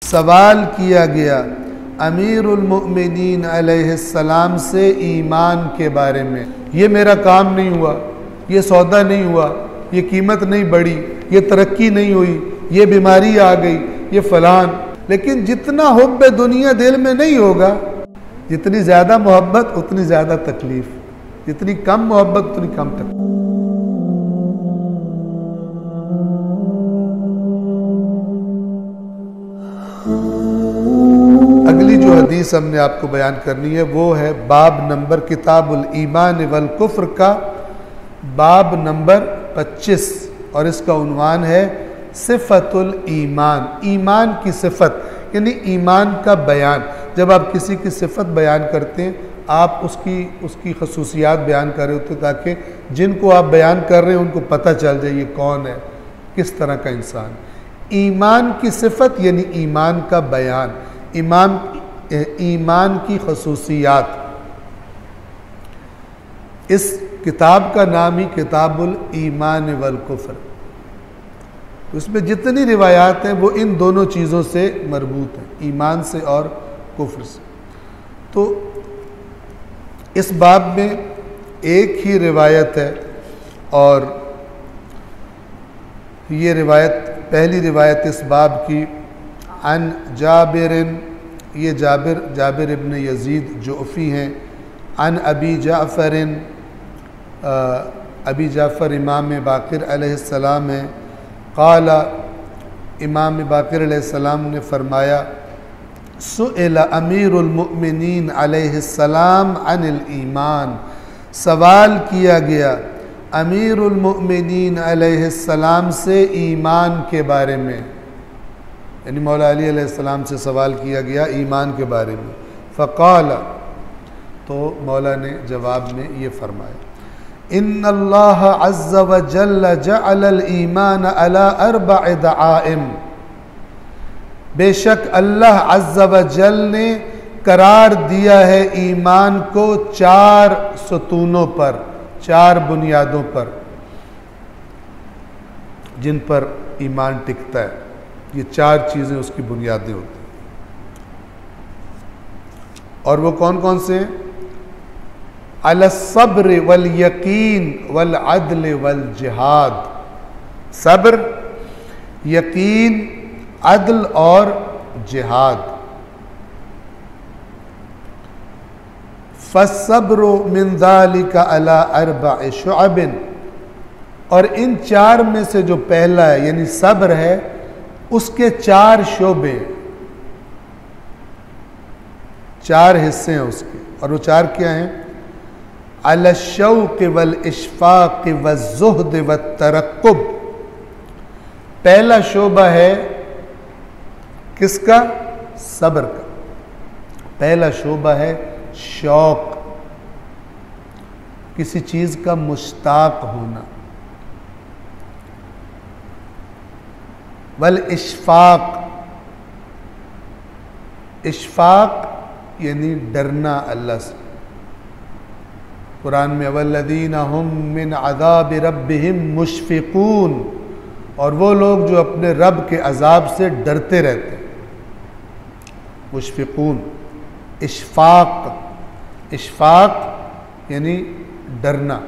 सवाल किया गया अमीरुल मोमिनीन अलैहिस्सलाम से ईमान के बारे में। ये मेरा काम नहीं हुआ, ये सौदा नहीं हुआ, ये कीमत नहीं बढ़ी, ये तरक्की नहीं हुई, ये बीमारी आ गई, ये फलान। लेकिन जितना हुब्ब दुनिया दिल में नहीं होगा, जितनी ज़्यादा मोहब्बत उतनी ज़्यादा तकलीफ, जितनी कम मोहब्बत उतनी कम तकलीफ। अगली जो हदीस हमने आपको बयान करनी है वो है बाब नंबर किताबुल ईमान वल कुफ्र का बाब नंबर 25 और इसका उन्वान है सिफ़तुल ईमान। ईमान की सिफ़त यानी ईमान का बयान। जब आप किसी की सिफ़त बयान करते हैं, आप उसकी खसूसियात बयान कर रहे होते हैं ताकि जिनको आप बयान कर रहे हैं उनको पता चल जाए ये कौन है, किस तरह का इंसान। ईमान की सिफ़त यानी ईमान का बयान, ईमान की खसूसियात। इस किताब का नाम ही किताबुल ईमान वल कुफ्र। उसमें जितनी रिवायात हैं वो इन दोनों चीज़ों से मरबूत हैं, ईमान से और कुफ्र से। तो इस बाब में एक ही रिवायत है और ये रिवायत पहली रिवायत इस बाब की अन जाबिरिन, ये जाबिर इब्न यजीद जुअफ़ी हैं। अन अबी जाफ़रिन, अबी जाफ़र इमाम बाक़िर अलैहिस्सलाम हैं। क़ाला, इमाम बाक़िर अलैहिस्सलाम ने फ़रमाया सुइल अमीरुल मुमिनीन अलैहिस्सलाम अनिल ईमान। सवाल किया गया अमीरुल मुमिनीन अलैहिस्सलाम से ईमान के बारे में, यानी मौला अली अलैहिस्सलाम से सवाल किया गया ईमान के बारे में। फ़क़ाल, तो मौला ने जवाब में ये फरमाया इन्नल्लाह अज़्ज़ व जल्ल जअलल ईमान अला अर्बअ दआइम। बेशक अल्लाह अज़्ज़ व जल ने करार दिया है ईमान को 4 सतूनों पर, 4 बुनियादों पर जिन पर ईमान टिकता है। ये 4 चीज़ें उसकी बुनियादें होती हैं। और वो कौन कौन से हैं? अला सब्र वल यकीन वल अदल वल जिहाद। सब्र, यकीन, अदल और जिहाद। फस्सब्रु मिन ज़ालिका अला अर्बअ शुअबिन। और इन 4 में से जो पहला है यानी सब्र है, उसके 4 शोबे, 4 हिस्से हैं उसके। और वो 4 क्या हैं? अला शौक़ वल इशफ़ाक़ वज़्ज़ुहद वत्तरक़्क़ुब। पहला शोबा है किसका? सब्र का। पहला शोबा है शौक़, किसी चीज़ का मुश्ताक़ होना। वल इशफ़ाक़, इशफ़ाक़ यानी डरना अल्लाह से। कुरान में वल्लज़ीना हुम मिन अज़ाबि रब्बिहिम मुशफ़िक़ून, और वो लोग जो अपने रब के अज़ाब से डरते रहते हैं। मुशफ़िक़ून, इशफ़ाक़, इशफ़ाक़ यानी डरना।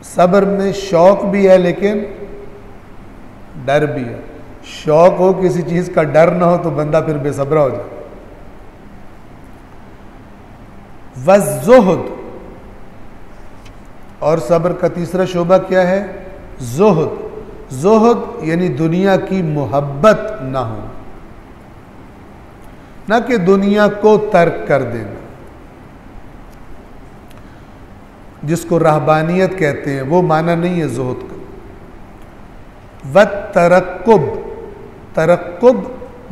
सब्र में शौक़ भी है लेकिन डर भी है। शौक़ हो किसी चीज़ का, डर ना हो तो बंदा फिर बेसब्रा हो जाए। वज़्ज़ुहद, और सब्र का तीसरा शोबा क्या है? ज़ुहद। ज़ुहद यानी दुनिया की मोहब्बत ना हो, ना कि दुनिया को तर्क कर देना, जिसको रहबानियत कहते हैं, वो माना नहीं है ज़ुहद का। वत्तरक़्क़ुब, तरक़्क़ुब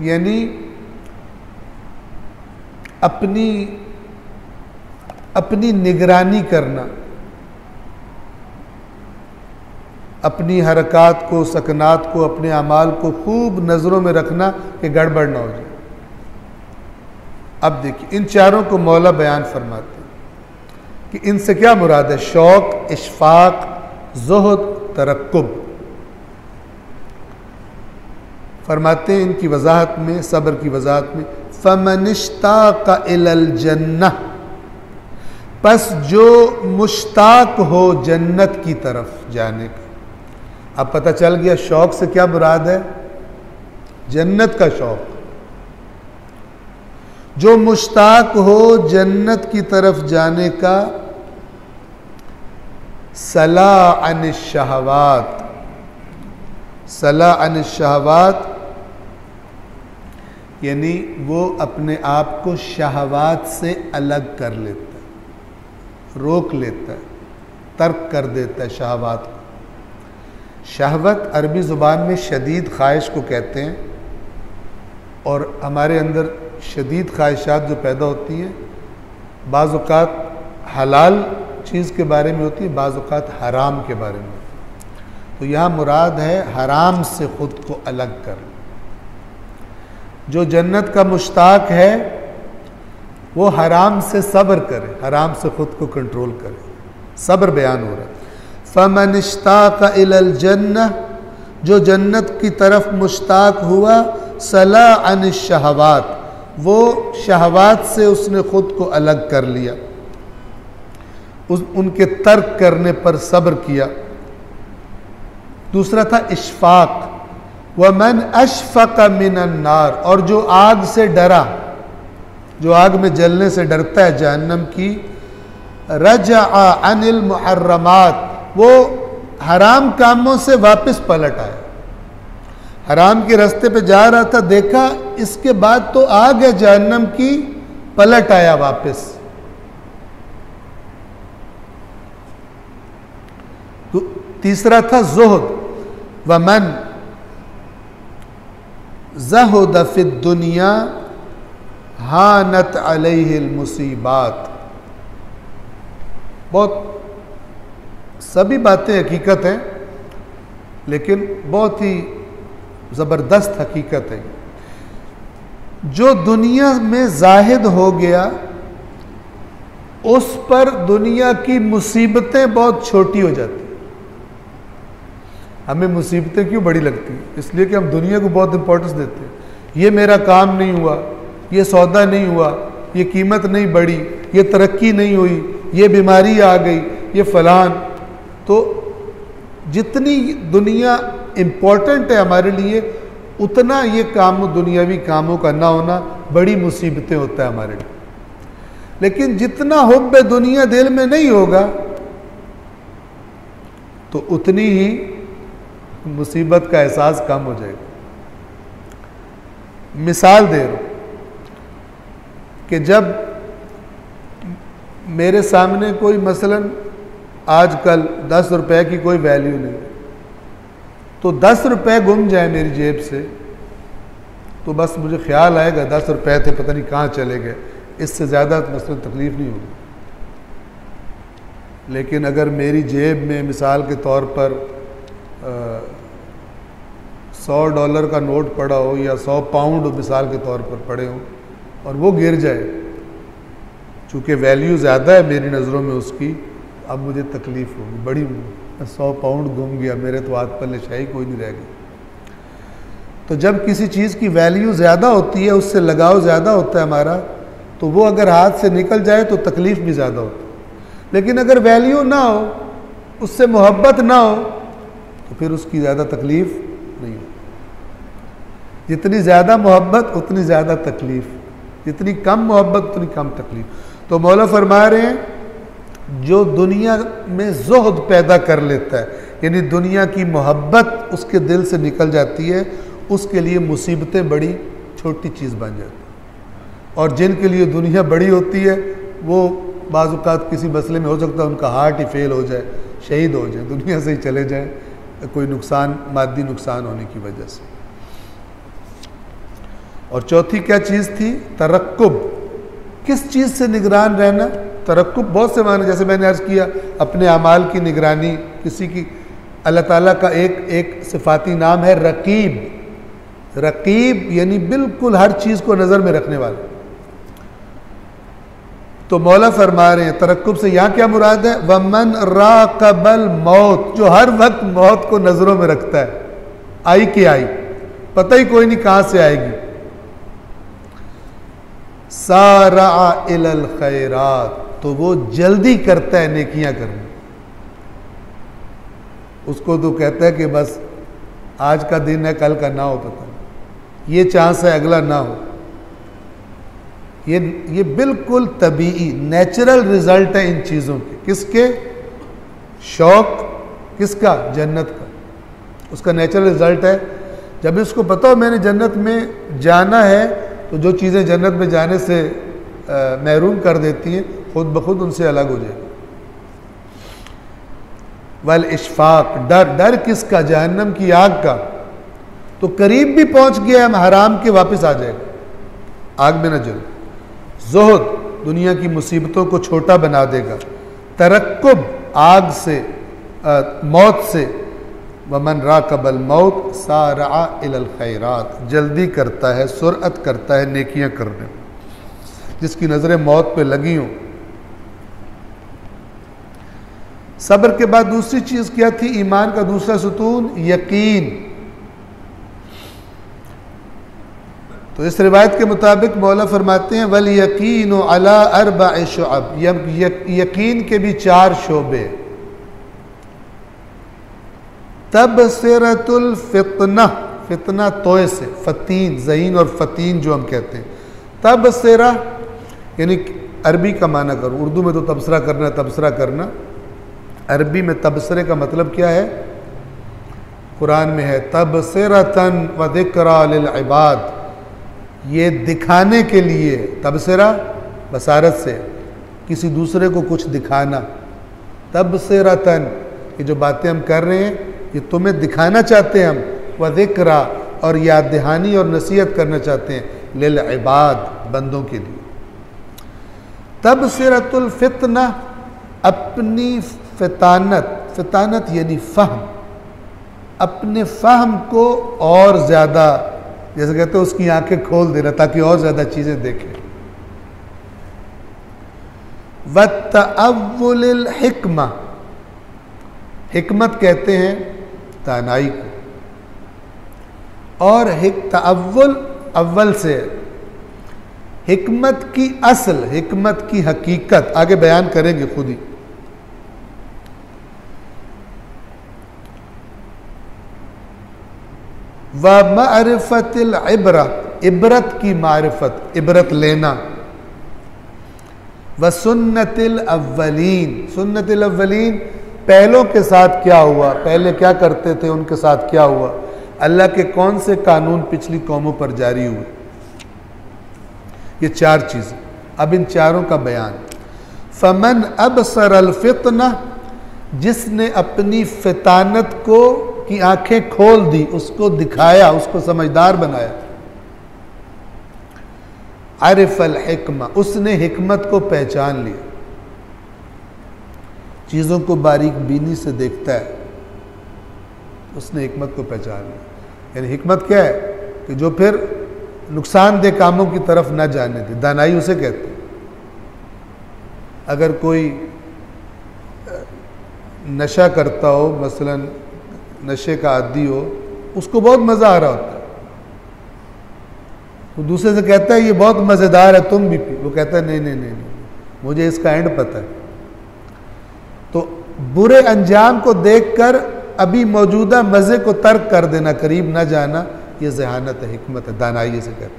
यानी अपनी निगरानी करना, अपनी हरकात को, सकनात को, अपने अमाल को खूब नज़रों में रखना कि गड़बड़ ना हो जाए। अब देखिए इन 4 को मौला बयान फरमाते हैं कि इनसे क्या मुराद है? शौक़, इशफ़ाक़, ज़ुहद, तरक़्क़ुब। फरमाते हैं इनकी वजाहत में, सब्र की वजाहत में, फमनिश्ताक़ इलल जन्नह, बस जो मुश्ताक हो जन्नत की तरफ जाने का। अब पता चल गया शौक से क्या मुराद है, जन्नत का शौक। जो मुश्ताक हो जन्नत की तरफ जाने का, सला अन शहवात, सला अन शहवात यानी वो अपने आप को शहवात से अलग कर लेता है, रोक लेता है, तर्क कर देता है शहवात को। शहवत अरबी ज़ुबान में शदीद ख्वाहिश को कहते हैं, और हमारे अंदर शदीद ख्वाहिशात जो पैदा होती हैं बाज़ औक़ात हलाल चीज़ के बारे में होती है, बाज़ औक़ात हराम के बारे में। तो यहाँ मुराद है हराम से ख़ुद को अलग कर। जो जन्नत का मुश्ताक है वो हराम से सब्र करे, हराम से ख़ुद को कंट्रोल करे, सब्र बयान हो रहा है। फ़मन इश्ताक़ इलल जन्नह, जो जन्नत की तरफ मुश्ताक हुआ, सला अन शहवात, वो शहवात से उसने ख़ुद को अलग कर लिया, उनके तर्क करने पर सब्र किया। दूसरा था इशफाक, वमन अशफ़क़ मिनन नार, और जो आग से डरा, जो आग में जलने से डरता है जहन्नम की, रजा अनिल मुहर्रमात, वो हराम कामों से वापस पलट आया। हराम के रास्ते पे जा रहा था, देखा इसके बाद तो आग है जहन्नम की, पलट आया वापस। तो तीसरा था ज़ुहद, वमन ज़हुद फ़िद दुनिया हानत अलैहिल मुसीबात। बहुत सभी बातें हकीकत हैं, लेकिन बहुत ही ज़बरदस्त हकीकत है। जो दुनिया में ज़ाहिद हो गया, उस पर दुनिया की मुसीबतें बहुत छोटी हो जाती। हमें मुसीबतें क्यों बड़ी लगती हैं? इसलिए कि हम दुनिया को बहुत इंपॉर्टेंस देते हैं। ये मेरा काम नहीं हुआ, ये सौदा नहीं हुआ, ये कीमत नहीं बढ़ी, ये तरक्की नहीं हुई, ये बीमारी आ गई, ये फलान। तो जितनी दुनिया इम्पोर्टेंट है हमारे लिए, उतना ये काम, दुनियावी कामों का ना होना बड़ी मुसीबतें होता है हमारे लिए। लेकिन जितना हुब्ब दुनिया दिल में नहीं होगा, तो उतनी ही मुसीबत का एहसास कम हो जाएगा। मिसाल दे रहा हूं कि जब मेरे सामने कोई मसलन आजकल 10 रुपए की कोई वैल्यू नहीं, तो 10 रुपए गुम जाए मेरी जेब से, तो बस मुझे ख्याल आएगा 10 रुपए थे, पता नहीं कहाँ चले गए। इससे ज़्यादा मसलन तकलीफ नहीं होगी। लेकिन अगर मेरी जेब में मिसाल के तौर पर $100 का नोट पड़ा हो, या 100 पाउंड मिसाल के तौर पर पड़े हों, और वो गिर जाए, चूँकि वैल्यू ज़्यादा है मेरी नज़रों में उसकी, अब मुझे तकलीफ़ होगी बड़ी। 100 पाउंड गुम गया, मेरे तो हाथ पल्ले शाही कोई नहीं रह गई। तो जब किसी चीज़ की वैल्यू ज़्यादा होती है, उससे लगाव ज़्यादा होता है हमारा, तो वो अगर हाथ से निकल जाए तो तकलीफ़ भी ज़्यादा होती है। लेकिन अगर वैल्यू ना हो, उससे मोहब्बत ना हो, तो फिर उसकी ज़्यादा तकलीफ़ नहीं होती। जितनी ज़्यादा मोहब्बत उतनी ज़्यादा तकलीफ़, जितनी कम मोहब्बत उतनी कम तकलीफ़। तो मौला फरमा रहे हैं, जो दुनिया में ज़ुहद पैदा कर लेता है, यानी दुनिया की मोहब्बत उसके दिल से निकल जाती है, उसके लिए मुसीबतें बड़ी छोटी चीज़ बन जाती है। और जिनके लिए दुनिया बड़ी होती है, वो बाज़ औक़ात किसी मसले में हो सकता है उनका हार्ट ही फेल हो जाए, शहीद हो जाए, दुनिया से ही चले जाए, कोई नुकसान, मादी नुकसान होने की वजह से। और चौथी क्या चीज़ थी? तरक्कुब। किस चीज़ से निगरान रहना? तरक्कुब बहुत से माने, जैसे मैंने अर्ज़ किया, अपने अमाल की निगरानी, किसी की। अल्लाह ताला का एक सिफाती नाम है रकीब। रकीब यानी बिल्कुल हर चीज़ को नज़र में रखने वाला। तो मौला फरमा रहे हैं तरक्कुब से यहाँ क्या मुराद है? वमन राक़बल मौत, जो हर वक्त मौत को नज़रों में रखता है, आई कि आई। पता ही कोई नहीं कहाँ से आएगी। सारा इलल खैरात, तो वो जल्दी करता है नेकियां करने। उसको तो कहता है कि बस आज का दिन है, कल का ना हो पता नहीं, ये चांस है अगला ना हो। ये बिल्कुल तबीई नेचुरल रिजल्ट है इन चीज़ों के। किसके? शौक किसका? जन्नत का। उसका नेचुरल रिजल्ट है। जब इसको पता हो मैंने जन्नत में जाना है, तो जो चीज़ें जन्नत में जाने से महरूम कर देती हैं, खुद ब खुद उनसे अलग हो जाएगी। वल इशफाक, डर। डर किसका? जहन्नम की आग का। तो करीब भी पहुंच गया हम हराम के, वापस आ जाएगा, आग में न जल। ज़ुहद, दुनिया की मुसीबतों को छोटा बना देगा। तरक्कुब, आग से, मौत से। वमन राकबल मौत सारा इलल खैरात, जल्दी करता है, सुरअत करता है नेकियां करने। जिसकी नज़रें मौत पे लगी हों। सब्र के बाद दूसरी चीज़ क्या थी? ईमान का दूसरा सुतून यकीन। तो इस रिवायत के मुताबिक मौला फरमाते हैं वल यकीन अला अरबा शुअब, यकीन के भी 4 शोबे। तबसिरतुल फितना, फितना तोय से, फतीन, ज़हीन और फतीन जो हम कहते हैं। तबसिरा यानी अरबी का माना करो, उर्दू में तो तबसरा करना, तबसरा करना। अरबी में तबसरे का मतलब क्या है? कुरान में है तबसिरतन व ज़िक्रा लिल इबाद, ये दिखाने के लिए। तबसरा बसारत से, किसी दूसरे को कुछ दिखाना। तबसिरतन, ये जो बातें हम कर रहे हैं ये तुम्हें दिखाना चाहते हैं हम। व ज़िक्रा, और याद दहानी और नसीहत करना चाहते हैं लिल इबाद, बंदों के लिए। तबसिरतुल फितना, अपनी फितानत, फितानत यानी फ़हम, अपने फ़हम को और ज़्यादा, जैसे कहते हैं उसकी आंखें खोल देना ताकि और ज़्यादा चीज़ें देखें। वत्तअव्वुलिल हिक्मा, हिकमत कहते हैं दानाई को, और तअव्वुल अव्वल से, हिकमत की असल, हिकमत की हकीकत आगे बयान करेंगे खुद ही। व मारिफतिल इब्रा, इबरत की मारिफत, इबरत लेना। व सुन्नतिल अव्वलीन, सुन्नतिल अव्वलीन, पहलों के साथ क्या हुआ, पहले क्या करते थे उनके साथ क्या हुआ, अल्लाह के कौन से कानून पिछली कौमों पर जारी हुए। ये 4 चीज़ें। अब इन चारों का बयान। फमन अबसरल फितना, जिसने अपनी फितानत को की आंखें खोल दी, उसको दिखाया, उसको समझदार बनाया। आरिफल हिकमा, उसने हिकमत को पहचान लिया, चीज़ों को बारीक बीनी से देखता है, उसने हिकमत को पहचान लिया। यानी हिकमत क्या है कि जो फिर नुकसानदेह कामों की तरफ ना जाने दे, दानाई उसे कहते हैं। अगर कोई नशा करता हो, मसलन नशे का आदी हो, उसको बहुत मज़ा आ रहा होता है, वो दूसरे से कहता है ये बहुत मज़ेदार है, तुम भी पी। वो कहता है नहीं नहीं नहीं नहीं, मुझे इसका एंड पता है। तो बुरे अंजाम को देखकर अभी मौजूदा मज़े को तर्क कर देना, करीब ना जाना, ये ज़हानत है, हिकमत है, दानाई से कहते हैं।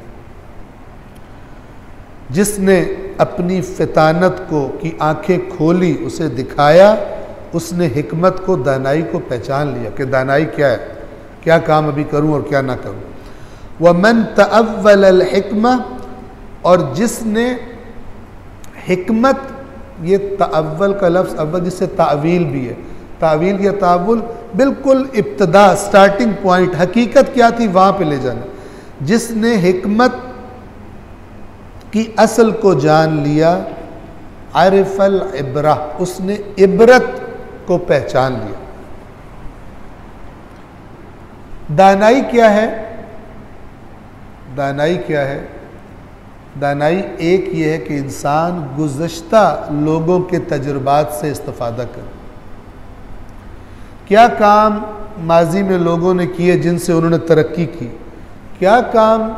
जिसने अपनी फितानत को की आंखें खोली, उसे दिखाया, उसने हिकमत को, दानाई को पहचान लिया कि दानाई क्या है, क्या काम अभी करूं और क्या ना करूं। वमन तअव्वल अल हिकमा, और जिसने हिकमत, ये तअव्वल का लफ्ज़ अव्वल जिससे तावील भी है, तावील या तावुल बिल्कुल इब्तदा, स्टार्टिंग पॉइंट, हकीकत क्या थी वहाँ पे ले जाना। जिसने हिकमत की असल को जान लिया, आरिफल इब्रा, उसने इबरत को पहचान लिया। दानाई क्या है? दानाई क्या है? दानाई एक ये है कि इंसान गुज़श्ता लोगों के तजुर्बात से इस्तिफ़ादा करे। क्या काम माजी में लोगों ने किए जिनसे उन्होंने तरक्की की, क्या काम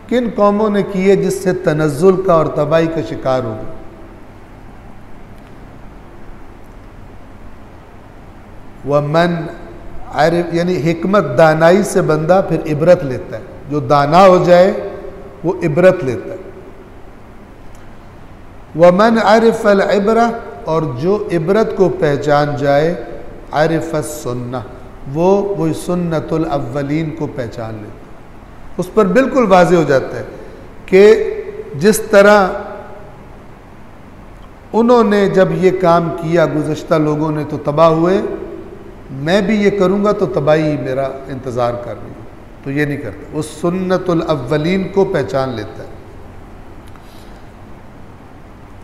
किन कौमों ने किए जिससे तनज़्ज़ुल का और तबाही का शिकार हो गए। वमन आरिफ यानी हिकमत दानाई से बंदा फिर इबरत लेता है, जो दाना हो जाए वो इबरत लेता है। वमन आरिफ अल इबरा, और जो इबरत को पहचान जाए, आरिफ सुन्ना, वो सुन्नतुल अव्वलीन को पहचान लेता है। उस पर बिल्कुल वाज़े हो जाता है कि जिस तरह उन्होंने जब ये काम किया गुज़श्ता लोगों ने तो तबाह हुए, मैं भी ये करूँगा तो तबाही मेरा इंतज़ार कर रही है, तो ये नहीं करता। उस सुन्नतुल अव्वलीन को पहचान लेता है।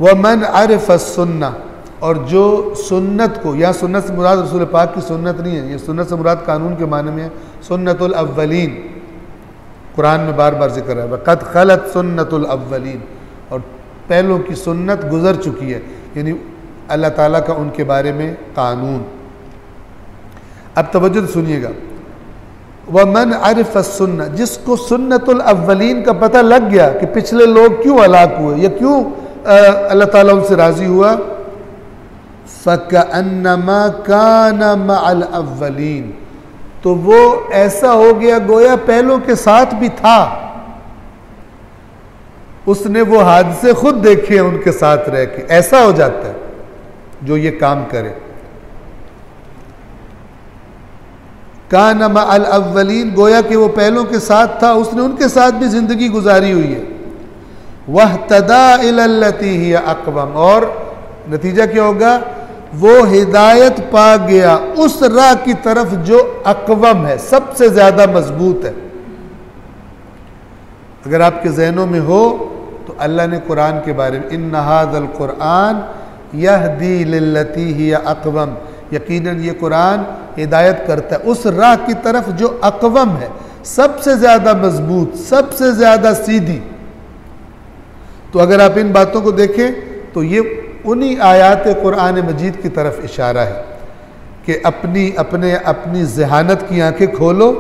वमन आरिफ सुन्ना, और जो सुन्नत को, यहाँ सुन्नत से मुराद रसूल पाक की सुन्नत नहीं है, ये सुन्नत से मुराद कानून के माने में है, सुन्नतुल अव्वलीन कुरान में बार बार जिक्र है, वक़द खलत सुन्नतुल अव्वलीन, और पहलों की सुन्नत गुजर चुकी है, यानी अल्लाह ताला का उनके बारे में कानून। अब तवज्जो सुनिएगा, वमन आरिफ सुन्ना, जिसको सुन्नतुल अव्वलीन का पता लग गया कि पिछले लोग क्यों हलाक हुए या क्यों अल्लाह ताला उनसे राज़ी हुआ, फ़कअन्नमा काना मअल अव्वलीन, तो वो ऐसा हो गया गोया पहलों के साथ भी था। उसने वो हादसे खुद देखे उनके साथ रह के, ऐसा हो जाता है जो ये काम करे। काना मअल अव्वलीन, गोया कि वो पहलों के साथ था, उसने उनके साथ भी जिंदगी गुजारी हुई है। वहतदा इलल्लती हिय अक़वम, और नतीजा क्या होगा, वो हिदायत पा गया उस राह की तरफ जो अक़वम है, सबसे ज्यादा मजबूत है। अगर आपके जहनों में हो तो अल्लाह ने कुरान के बारे में, इन्ना हाज़ल कुरान यहदी लिल्लती हिय अक़वम, यकीनन ये कुरान हिदायत करता है उस राह की तरफ जो अक़वम है, सबसे ज्यादा मजबूत, सबसे ज्यादा सीधी। तो अगर आप इन बातों को देखें तो ये उन्हीं आयात कुरान मजीद की तरफ इशारा है कि अपनी ज़हानत की आंखें खोलो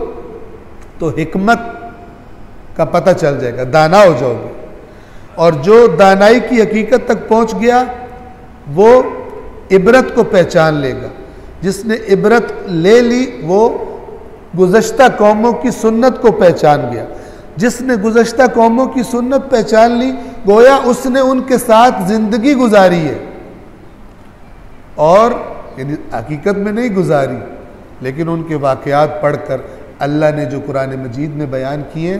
तो हिकमत का पता चल जाएगा, दाना हो जाओगे। और जो दानाई की हकीकत तक पहुंच गया वो इबरत को पहचान लेगा। जिसने इबरत ले ली वो गुज़श्ता कौमों की सुन्नत को पहचान गया। जिसने गुज़श्ता कौमों की सुन्नत पहचान ली, गोया उसने उनके साथ जिंदगी गुजारी है, और यानी हकीकत में नहीं गुजारी, लेकिन उनके वाक़यात पढ़कर अल्लाह ने जो कुरान मजीद में बयान किए,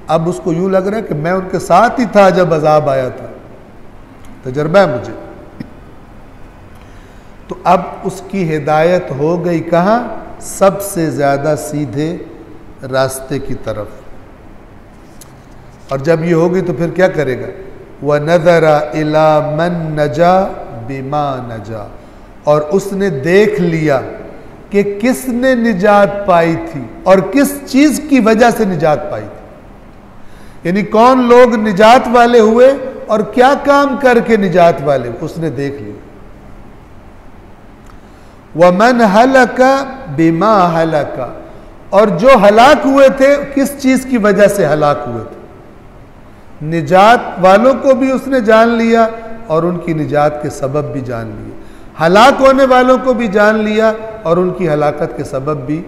अब उसको यूँ लग रहा है कि मैं उनके साथ ही था जब अज़ाब आया था, तजर्बा है मुझे। तो अब उसकी हिदायत हो गई कहाँ, सबसे ज़्यादा सीधे रास्ते की तरफ। और जब ये होगी तो फिर क्या करेगा, व नज़रा इला मन नजा बिमा नजा, और उसने देख लिया कि किसने निजात पाई थी और किस चीज़ की वजह से निजात पाई थी, यानी कौन लोग निजात वाले हुए और क्या काम करके निजात वाले, उसने देख लिया। वमन हलका बिमा हलका, और जो हलाक हुए थे किस चीज़ की वजह से हलाक हुए थे, निजात वालों को भी उसने जान लिया और उनकी निजात के सबब भी जान लिए, हलाक होने वालों को भी जान लिया और उनकी हलाकत के सबब भी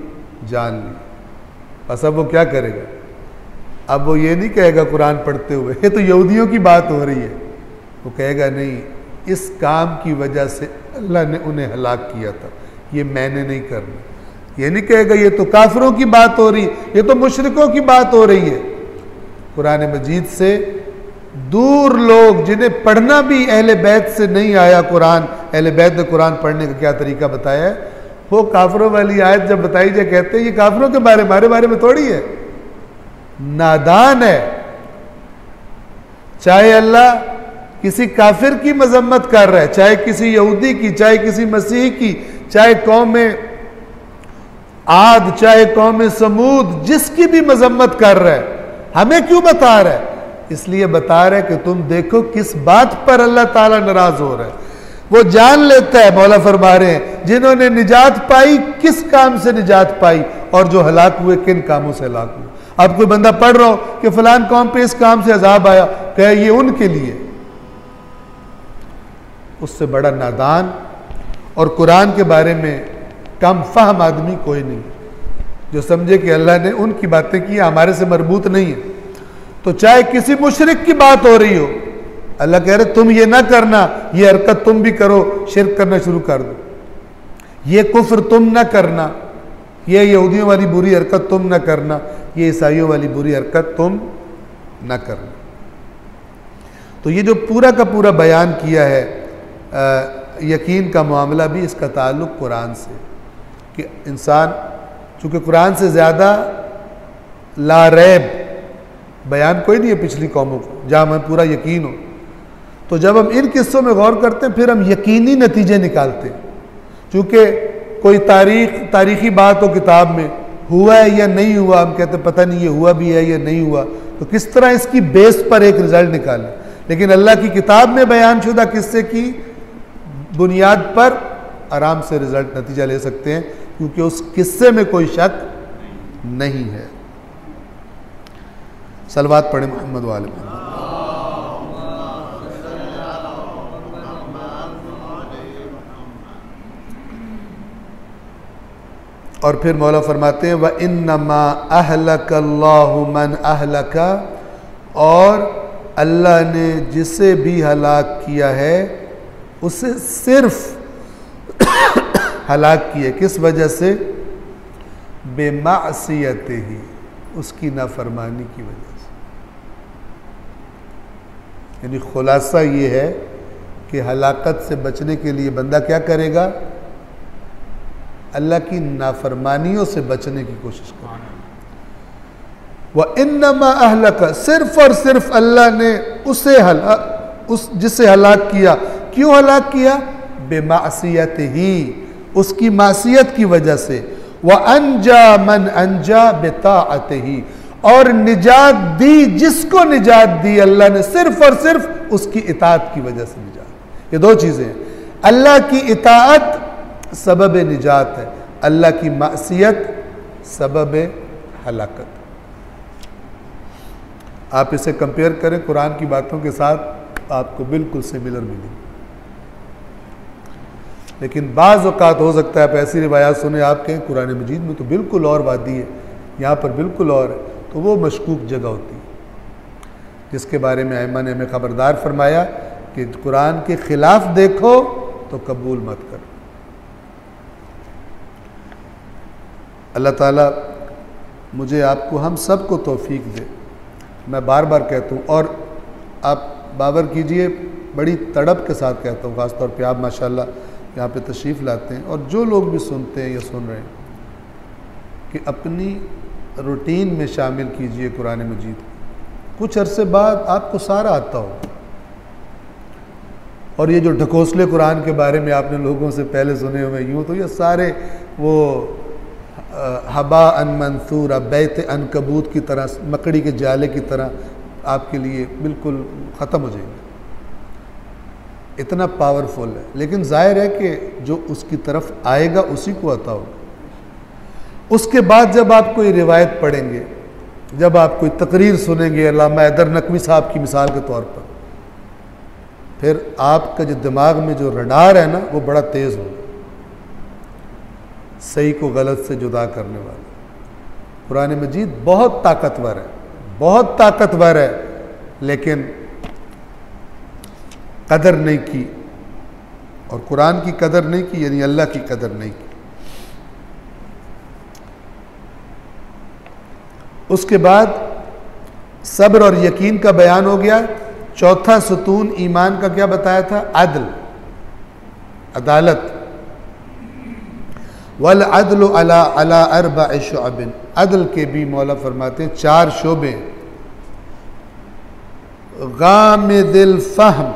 जान लिया। बस अब वो क्या करेगा, अब वो ये नहीं कहेगा कुरान पढ़ते हुए ये तो यहूदियों की बात हो रही है, वो कहेगा नहीं, इस काम की वजह से अल्लाह ने उन्हें हलाक किया था, ये मैंने नहीं करना। ये नहीं कहेगा ये तो काफिरों की बात हो रही है, ये तो मुशरिकों की बात हो रही है। कुरान मजीद से दूर लोग जिन्हें पढ़ना भी अहले बैत से नहीं आया कुरान, अहले बैत ने कुरान पढ़ने का क्या तरीका बताया है, वो काफिरों वाली आयत जब बताई जाए कहते हैं ये काफिरों के बारे में थोड़ी है, नादान है। चाहे अल्लाह किसी काफिर की मजम्मत कर रहा है, चाहे किसी यहूदी की, चाहे किसी मसीही की, चाहे कौम आद, चाहे कौम समूद, जिसकी भी मजम्मत कर रहा है, हमें क्यों बता रहा है, इसलिए बता रहा है कि तुम देखो किस बात पर अल्लाह ताला नाराज हो रहा है। वो जान लेता है, मौला फरमा रहे हैं, जिन्होंने निजात पाई किस काम से निजात पाई और जो हलाक हुए किन कामों से हलाक हुए। अब कोई बंदा पढ़ रहा हो कि फलान कौम पे इस काम से अजाब आया, कहे ये उनके लिए, उससे बड़ा नादान और कुरान के बारे में कम फहम आदमी कोई नहीं जो समझे कि अल्लाह ने उनकी बातें की, हमारे से मरबूत नहीं है। तो चाहे किसी मुशरिक की बात हो रही हो, अल्लाह कह रहे तुम ये ना करना, ये हरकत तुम भी करो, शिर्क करना शुरू कर दो, ये कुफ्र तुम ना करना, ये यहूदियों वाली बुरी हरकत तुम ना करना, ये ईसाइयों वाली बुरी हरकत तुम ना करना। तो ये जो पूरा का पूरा बयान किया है यकीन का मामला भी इसका ताल्लुक़ कुरान से, कि इंसान चूँकि कुरान से ज़्यादा लारैब बयान कोई नहीं है पिछली कौमों को जहाँ हमें पूरा यकीन हो। तो जब हम इन किस्सों में गौर करते हैं फिर हम यकीनी नतीजे निकालते हैं। चूँकि कोई तारीखी बात हो किताब में, हुआ है या नहीं हुआ, हम कहते पता नहीं ये हुआ भी है या नहीं हुआ, तो किस तरह इसकी बेस पर एक रिज़ल्ट निकालें। लेकिन अल्लाह की किताब में बयान शुदा किस्से की बुनियाद पर आराम से रिज़ल्ट नतीजा ले सकते हैं, क्योंकि उस किस्से में कोई शक नहीं है। सलवात पढ़े मोहम्मद वाले मोहम्मद। और फिर मौला फरमाते हैं व इन्नमा अहलकल्लाहु मन अहलका, और अल्लाह ने जिसे भी हलाक किया है उसे सिर्फ हलाक किया, किस वजह से? बेमासियत ही, उसकी नाफरमानी की वजह से। यानी खुलासा ये है कि हलाकत से बचने के लिए बंदा क्या करेगा? अल्लाह की नाफरमानियों से बचने की कोशिश करेगा। वह इन्नमा अहलका, सिर्फ और सिर्फ अल्लाह ने उसे जिसे हलाक किया। क्यों हलाक किया? बेमासियत ही, उसकी मासियत की वजह से। वह अनजा मन अनजा बेताअत ही, और निजात दी जिसको निजात दी अल्लाह ने सिर्फ और सिर्फ उसकी इताअत की वजह से निजात। ये दो चीज़ें हैं, अल्लाह की इताअत सबब निजात है, अल्लाह की मासियत सबब हलाकत। आप इसे कंपेयर करें कुरान की बातों के साथ, आपको बिल्कुल सिमिलर मिलेगी। लेकिन बाज़ औक़ात हो सकता है आप ऐसी रिवायात सुने, आप कहें कुरान मजीद में तो बिल्कुल और वादी है, यहाँ पर बिल्कुल और है, तो वो मशकूक जगह होती है, जिसके बारे में अइम्मा ने हमें ख़बरदार फरमाया कि कुरान के ख़िलाफ़ देखो तो कबूल मत करो। अल्लाह ताला मुझे आपको हम सब को तौफीक दे। मैं बार बार कहता हूँ, और आप बावर कीजिए, बड़ी तड़प के साथ कहता हूँ, ख़ास तौर पे आप माशाल्लाह यहाँ पे तशरीफ़ लाते हैं, और जो लोग भी सुनते हैं या सुन रहे हैं, कि अपनी रूटीन में शामिल कीजिए कुरान मजीद। कुछ अरसे बाद आपको सारा आता हो। और ये जो ढकोसले कुरान के बारे में आपने लोगों से पहले सुने हुए यूँ, तो ये सारे वो हबा अन मंसूरा, बैत अन कबूत की तरह, मकड़ी के जाले की तरह आपके लिए बिल्कुल ख़त्म हो जाएंगे। इतना पावरफुल है। लेकिन जाहिर है कि जो उसकी तरफ आएगा उसी को आता होगा। उसके बाद जब आप कोई रिवायत पढ़ेंगे, जब आप कोई तकरीर सुनेंगे अल्लामा हैदर नकवी साहब की मिसाल के तौर पर, फिर आपका जो दिमाग में जो रडार है ना, वो बड़ा तेज़ होगा, सही को गलत से जुदा करने वाला। कुरान मजीद बहुत ताकतवर है, बहुत ताकतवर है, लेकिन कदर नहीं की, और कुरान की कदर नहीं की यानी अल्लाह की कदर नहीं की। उसके बाद सब्र और यकीन का बयान हो गया। चौथा सुतून ईमान का क्या बताया था? अदल, अदालत। वल अदल अला अला अरबा शुअबिन, अदल के भी मौला फरमाते हैं 4 शोबे। गामिदिल फहम,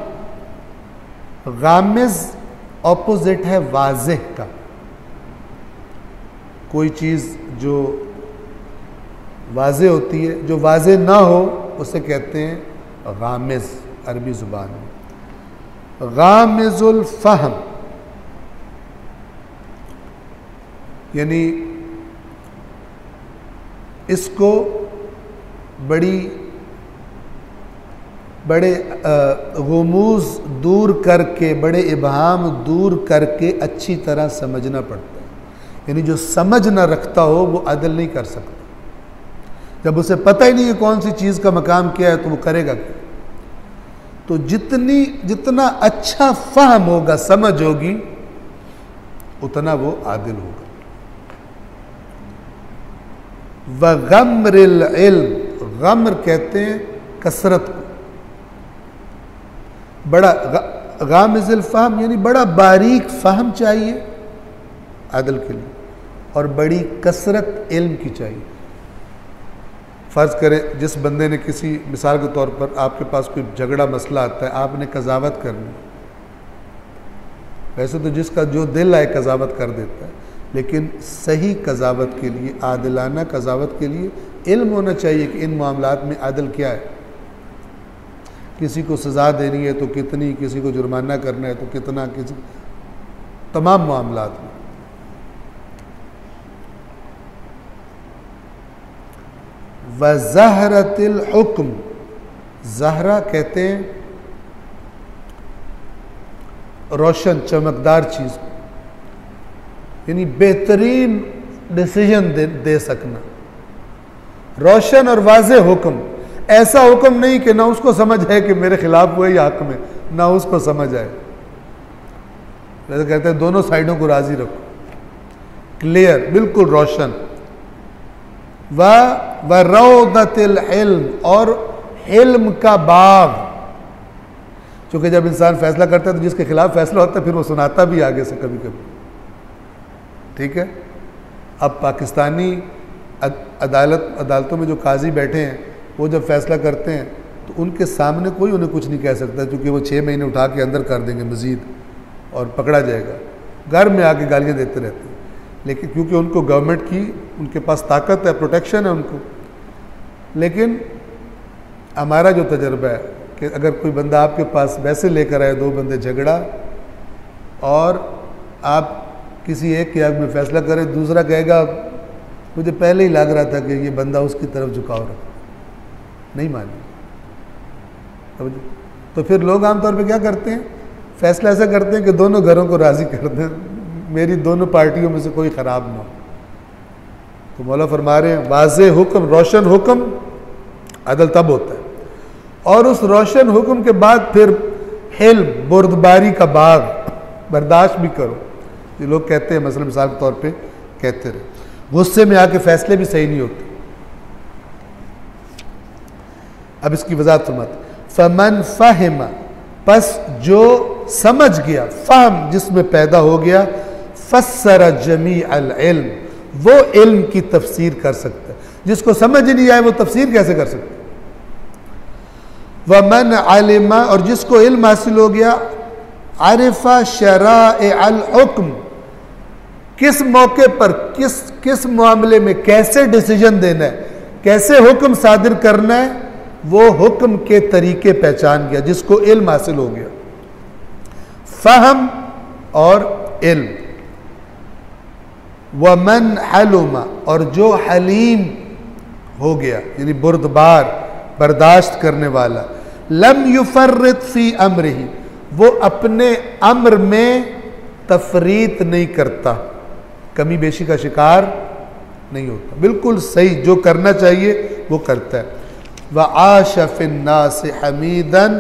गामिज ऑपोजिट है वाज़ेह का। कोई चीज़ जो वाज़ेह होती है, जो वाज़ेह ना हो उसे कहते हैं गामिज अरबी ज़ुबान में। गामिजुल फहम यानी इसको बड़े गुमूज दूर करके, बड़े इबहाम दूर करके अच्छी तरह समझना पड़ता है। यानी जो समझ ना रखता हो वो अदल नहीं कर सकता। जब उसे पता ही नहीं है कौन सी चीज़ का मकाम क्या है तो वो करेगा क्या? तो जितना अच्छा फहम होगा, समझ होगी, उतना वो आदिल होगा। व गम्रिल इल्म, गम्र कहते हैं कसरत को, बड़ा गामिज़िल फहम यानी बड़ा बारीक फहम चाहिए आदिल के लिए, और बड़ी कसरत इल्म की चाहिए। फ़र्ज़ करें जिस बंदे ने किसी, मिसाल के तौर पर आपके पास कोई झगड़ा मसला आता है, आपने कज़ावत करनी, वैसे तो जिसका जो दिल आए कज़ावत कर देता है, लेकिन सही कज़ावत के लिए, आदिलाना कज़ावत के लिए इल्म होना चाहिए कि इन मामलात में आदिल क्या है। किसी को सज़ा देनी है तो कितनी, किसी को जुर्माना करना है तो कितना, किसी तमाम मामलात में। व ज़हरतिल हुक्म, ज़हरा कहते हैं रोशन चमकदार चीज़ को, यानी बेहतरीन डिसीजन दे सकना। रोशन और वाज़े हुक्म, ऐसा हुक्म नहीं कि ना उसको समझ है कि मेरे खिलाफ हुए या हक में, ना उसको समझ आए। जैसे कहते हैं दोनों साइडों को राज़ी रखो, क्लियर, बिल्कुल रोशन। व रौदतिल इल्म, और इल्म का बाग, क्योंकि जब इंसान फैसला करता है तो जिसके खिलाफ फैसला होता है फिर वो सुनाता भी आगे से कभी कभी, ठीक है। अब पाकिस्तानी अदालतों में जो काजी बैठे हैं वो जब फैसला करते हैं तो उनके सामने कोई उन्हें कुछ नहीं कह सकता, क्योंकि वो 6 महीने उठा के अंदर कर देंगे मज़ीद और पकड़ा जाएगा। घर में आके गालियाँ देते रहते हैं, लेकिन क्योंकि उनको गवर्नमेंट की, उनके पास ताकत है, प्रोटेक्शन है उनको। लेकिन हमारा जो तजर्बा है कि अगर कोई बंदा आपके पास वैसे लेकर आए, 2 बंदे झगड़ा, और आप किसी एक के हक में फैसला करें, दूसरा कहेगा मुझे पहले ही लग रहा था कि ये बंदा उसकी तरफ झुकाव रखा, नहीं माने, तो फिर लोग आमतौर पे क्या करते हैं, फैसला ऐसा करते हैं कि दोनों घरों को राज़ी कर दें, मेरी दोनों पार्टियों में से कोई ख़राब ना हो। तो मौला फरमा रहे हैं वाज़े हुक्म, रोशन हुक्म अदल तब होता है, और उस रोशन हुक्म के बाद फिर हिल्म, बुर्दबारी का बाग, बर्दाश्त भी करो। ये लोग कहते हैं, मसलन मिसाल के तौर पे कहते रहे, गुस्से में आके फैसले भी सही नहीं होते। अब इसकी वजाहत फरमाते, फमन फ़हिम, बस जो समझ गया, फ़हम जिसमें पैदा हो गया, फस्सर जमी अल इल्म, वो इल्म की तफसीर कर सकता है। जिसको समझ ही नहीं आए वो तफसीर कैसे कर सकता है। वमन आलिमा, और जिसको इल्म हासिल हो गया, आरिफा शराए अल हुक्म, किस मौके पर, किस मामले में कैसे डिसीजन देना है, कैसे हुक्म सादिर करना है, वो हुक्म के तरीके पहचान गया, जिसको इल्म हासिल हो गया, फहम और इल्म। वमन हलुमा, और जो हलीम हो गया, यानी बुर्दबार, बर्दाश्त करने वाला, लम युफर्रित फी अम्रिही, वो अपने अम्र में तफरीत नहीं करता, कमी बेशी का शिकार नहीं होता, बिल्कुल सही जो करना चाहिए वो करता है। व आश फिन्नास हमीदन,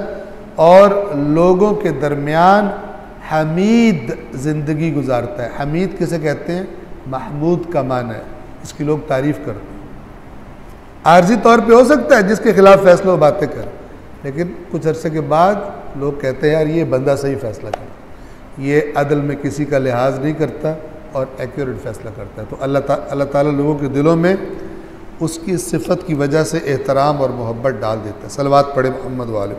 और लोगों के दरमियान हमीद ज़िंदगी गुजारता है। हमीद किसे कहते हैं? महमूद का माना है, इसकी लोग तारीफ़ करते हैं। आर्जी तौर पे हो सकता है जिसके खिलाफ फैसला बातें कर, लेकिन कुछ अरसे के बाद लोग कहते हैं यार ये बंदा सही फैसला करता, ये अदल में किसी का लिहाज नहीं करता और एक्यूरेट फैसला करता है। तो अल्लाह ताला लोगों के दिलों में उसकी सिफत की वजह से एहतराम और मोहब्बत डाल देता है। सलवात पढ़े मोहम्मद वाले।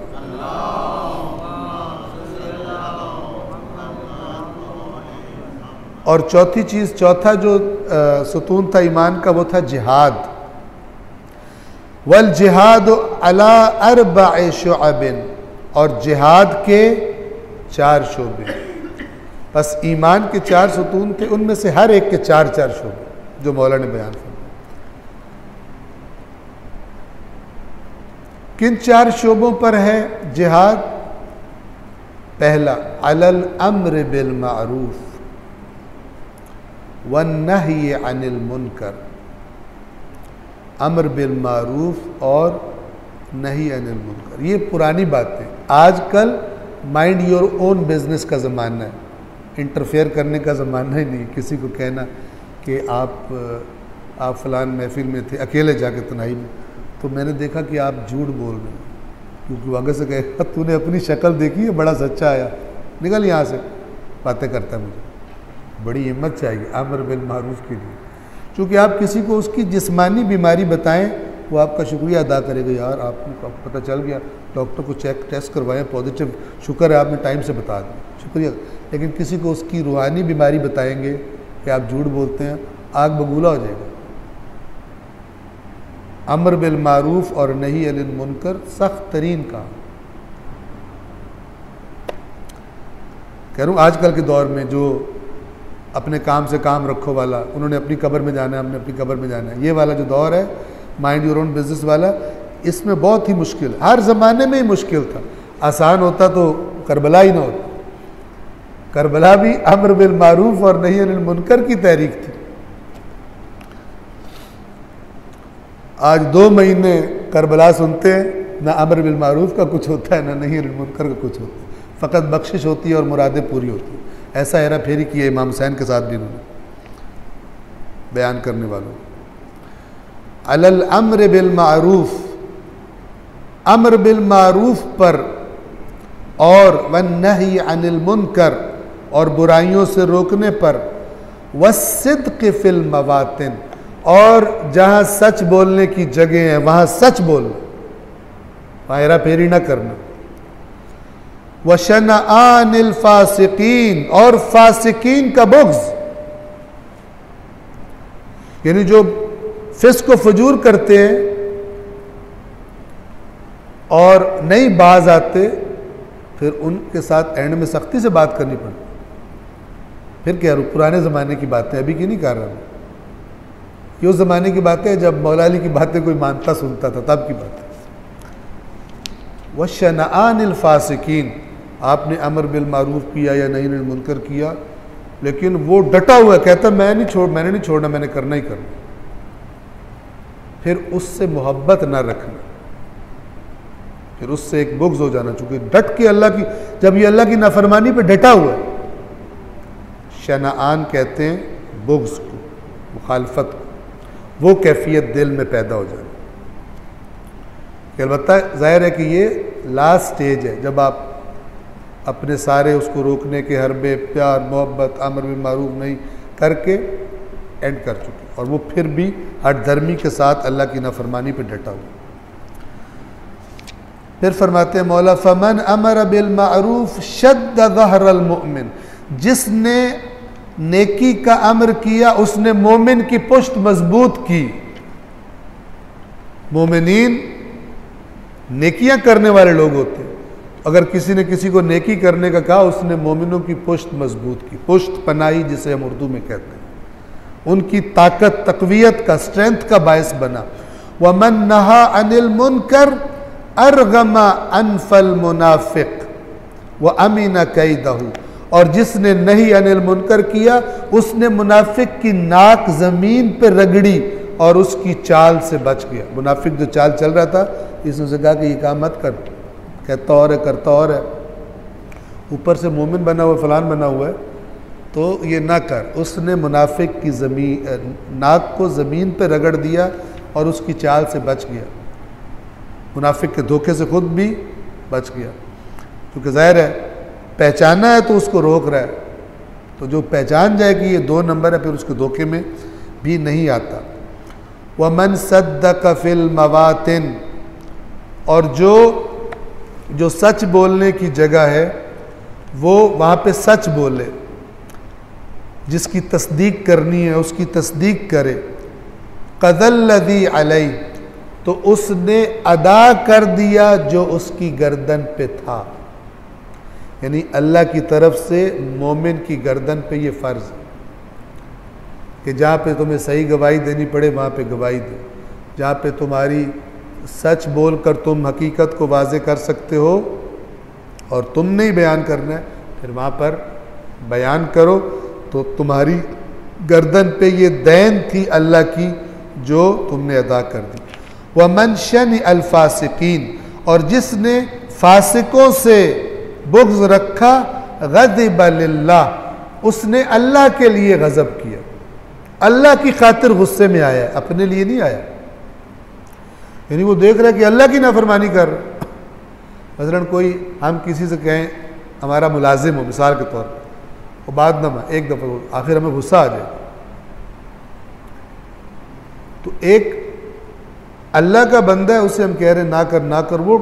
और चौथी चीज़, चौथा जो सुतून था ईमान का, वो था जिहाद। वल जिहाद अला अर्बअ शुअबिन, और जिहाद के 4 शोबे। बस ईमान के 4 सुतून थे, उनमें से हर एक के 4 शोबे जो मौला ने बयान किया। किन 4 शोबों पर है जिहाद? पहला, अलल अम्र बिल मारूफ वन नही अनिल मुनकर, अम्र बिल मारूफ और नहीं अनिल मुनकर। ये पुरानी बातें, आजकल माइंड योर ओन बिजनेस का ज़माना है, इंटरफेयर करने का ज़माना ही नहीं। किसी को कहना कि आप फलान महफिल में थे, अकेले जाके तन्हाई में, तो मैंने देखा कि आप झूठ बोल रहे हैं, क्योंकि वहाँ से कहेगा तूने अपनी शक्ल देखी है, बड़ा सच्चा आया, निकल यहाँ से, बातें करता है। मुझे बड़ी हिम्मत चाहिए अम्र बिल मारूफ के लिए, क्योंकि आप किसी को उसकी जिस्मानी बीमारी बताएं, वो आपका शुक्रिया अदा करेगा, यार आपको पता चल गया, डॉक्टर को टेस्ट करवाएं, पॉजिटिव, शुक्र है आपने टाइम से बता दिया, शुक्रिया। लेकिन किसी को उसकी रूहानी बीमारी बताएंगे कि आप झूठ बोलते हैं, आग बबूला हो जाएगा। अम्र बिल मारूफ और नहीं अनिल मुनकर सख्त तरीन काम। कह रहा हूँ आजकल के दौर में जो अपने काम से काम रखो वाला, उन्होंने अपनी कब्र में जाना है, हमने अपनी कब्र में जाना है, ये वाला जो दौर है माइंड योर ओन बिजनेस वाला, इसमें बहुत ही मुश्किल, हर ज़माने में ही मुश्किल था। आसान होता तो करबला ही ना होता। करबला भी अम्र बिल मारूफ और नहीं अनिल मुनकर की तहरीक थी। आज 2 महीने करबला सुनते हैं, ना अम्र बिल मारूफ का कुछ होता है, ना नहीं अनिल मुनकर का कुछ होता है, फ़कत बख्शिश होती है और मुरादें पूरी होती है। ऐसा हेरा फेरी किया इमाम हुसैन के साथ भी उन्होंने, बयान करने वालों। अलल अम्र बिल मारूफ, अम्र बिल मारूफ पर, और वन नही अनिल मुनकर, और बुराइयों से रोकने पर, वस्सिद्क़ फिल मवातिन, और जहाँ सच बोलने की जगह है वहाँ सच बोलना, वहाँ हेरा फेरी न करना। वशनआनिल फासिकीन, और फासिकीन का बुग़्ज़, यानी जो फिस्क व फजूर करते हैं और नहीं बाज आते, फिर उनके साथ एंड में सख्ती से बात करनी पड़ती। फिर कह रहा हूँ पुराने ज़माने की बातें, अभी की नहीं कर रहा मैं, ये उस ज़माने की बातें जब मौला अली की बातें कोई मानता सुनता था, तब की बातें। वशनआनिल फासिकीन, आपने अमर बिल मारूफ किया या नहीं अनिल मुनकर किया, लेकिन वो डटा हुआ है, कहता मैंने नहीं छोड़ना, मैंने करना ही करना। फिर उससे मोहब्बत ना रखना, फिर उससे एक बुग़्ज़ हो जाना, चूँकि डट के अल्लाह की, जब ये अल्लाह की नाफरमानी पे डटा हुआ है, शनाआन कहते हैं बुग़्ज़ को, मुखालफत को, वो कैफियत दिल में पैदा हो जाए। अलबत्ता ज़ाहिर है कि ये लास्ट स्टेज है, जब आप अपने सारे उसको रोकने के हरबे, प्यार, मोहब्बत, अमर बिल मारूफ नहीं करके एंड कर चुके, और वो फिर भी हर धर्मी के साथ अल्लाह की नाफरमानी पे डटा हुआ। फिर फरमाते हैं मौला, फमन अमर बिल मारूफ शद्द ज़हरल मुमिन, जिसने नेकी का अमर किया उसने मोमिन की पुश्त मजबूत की। मोमिनीन नेकियां करने वाले लोग होते हैं, अगर किसी ने किसी को नेकी करने का कहा, उसने मोमिनों की पुश्त मजबूत की। पुश्त पनाही जिसे हम उर्दू में कहते हैं, उनकी ताकत, तक़वियत का, स्ट्रेंथ का बायस बना। वमन नहा अनिल मुनकर अरगमा अनफल मुनाफिक व अमीना कैदहू, और जिसने नहीं अनिल मुनकर किया, उसने मुनाफिक की नाक ज़मीन पे रगड़ी और उसकी चाल से बच गया। मुनाफिक जो चाल चल रहा था, इसने उसे कहा कि ये काम मत कर, कहता और है, करता और है, ऊपर से मोमिन बना हुआ, फलान बना हुआ है, तो ये ना कर। उसने मुनाफिक की नाक को ज़मीन पे रगड़ दिया और उसकी चाल से बच गया, मुनाफिक के धोखे से खुद भी बच गया। क्योंकि ज़ाहिर है पहचाना है तो उसको रोक रहा है, तो जो पहचान जाए कि ये 2 नंबर है, फिर उसके धोखे में भी नहीं आता। वमन सद्दक़ फिल मवातिन, और जो सच बोलने की जगह है वो वहाँ पे सच बोले, जिसकी तस्दीक करनी है उसकी तस्दीक करे। क़दल्लज़ी अलैहि, तो उसने अदा कर दिया जो उसकी गर्दन पे था, यानी अल्लाह की तरफ से मोमिन की गर्दन पे ये फ़र्ज़ है कि जहाँ पे तुम्हें सही गवाही देनी पड़े वहाँ पे गवाही दो, जहाँ पे तुम्हारी सच बोलकर तुम हकीकत को वाज़े कर सकते हो और तुमने ही बयान करना है, फिर वहाँ पर बयान करो। तो तुम्हारी गर्दन पे ये दैन थी अल्लाह की जो तुमने अदा कर दी। व मनशन अल्फासिकीन, और जिसने फासिकों से बुग़्ज़ रखा, गज़िब लिल्लाह, उसने अल्लाह के लिए गज़ब किया, अल्लाह की खातिर गुस्से में आया, अपने लिए नहीं आया। यानी वो देख रहा है कि अल्लाह की नाफरमानी कर रहा है। मसलन कोई हम किसी से कहें हमारा मुलाजिम हो मिसाल के तौर पर, वो बाद ना एक दफ़ा आखिर हमें गुस्सा आ जाए, तो एक अल्लाह का बंदा है, उसे हम कह रहे हैं ना कर ना कर, वो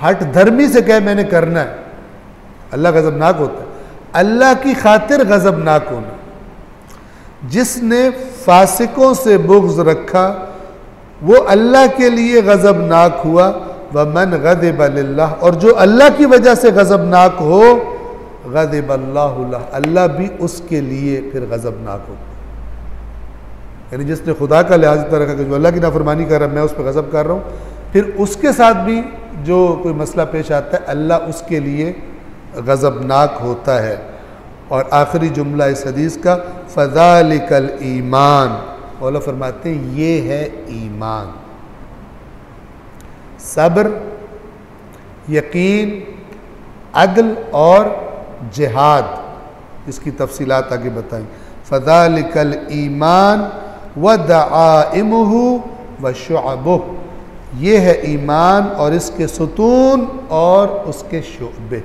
हट धर्मी से कहे मैंने करना है, अल्लाह गज़बनाक होता है। अल्लाह की खातिर गज़बनाक होना, जिसने फासिकों से बुग़्ज़ रखा वो अल्लाह के लिए गज़बनाक हुआ। व मन गज़िब लिल्लाह, और जो अल्लाह की वजह से गज़बनाक हो, गज़िब अल्लाहु लह, अल्लाह भी उसके लिए फिर गज़बनाक हो। यानी जिसने खुदा का लिहाज इतना रखा कि जो अल्लाह की नाफरमानी कर रहा है मैं उस पर गज़ब कर रहा हूँ, फिर उसके साथ भी जो कोई मसला पेश आता है अल्लाह उसके लिए गज़बनाक होता है। और आखिरी जुमला इस हदीस का, फ़ज़ालिकल ईमान, मौला फरमाते हैं ये है ईमान। सब्र, यकीन, अदल और जिहाद, इसकी तफसीलात आगे बताएं। फ़ज़ालिकल ईमान व दआइमुहु व शुअबुहु, ये है ईमान और इसके सुतून और उसके शुअबे।